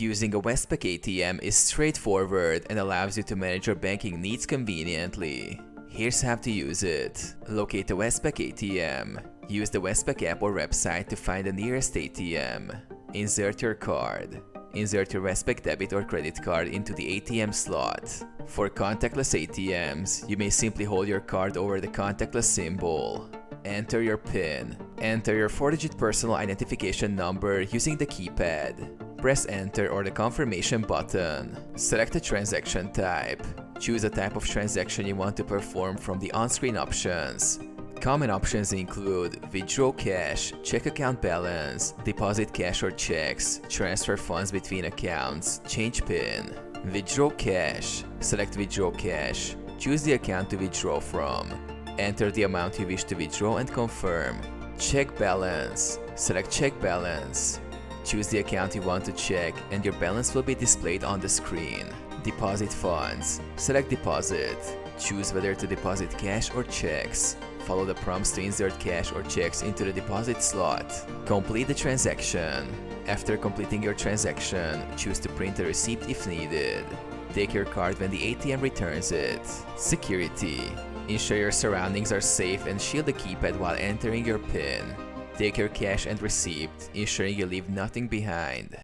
Using a Westpac ATM is straightforward and allows you to manage your banking needs conveniently. Here's how to use it. Locate the Westpac ATM. Use the Westpac app or website to find the nearest ATM. Insert your card. Insert your Westpac debit or credit card into the ATM slot. For contactless ATMs, you may simply hold your card over the contactless symbol. Enter your PIN. Enter your 4-digit personal identification number using the keypad. Press enter or the confirmation button. Select a transaction type. Choose a type of transaction you want to perform from the on-screen options. Common options include withdraw cash, check account balance, deposit cash or checks, transfer funds between accounts, change PIN. Withdraw cash. Select withdraw cash. Choose the account to withdraw from. Enter the amount you wish to withdraw and confirm. Check balance. Select check balance. Choose the account you want to check and your balance will be displayed on the screen. Deposit funds. Select deposit. Choose whether to deposit cash or checks. Follow the prompts to insert cash or checks into the deposit slot. Complete the transaction. After completing your transaction, choose to print a receipt if needed. Take your card when the ATM returns it. Security. Ensure your surroundings are safe and shield the keypad while entering your PIN. Take your cash and receipt, ensuring you leave nothing behind.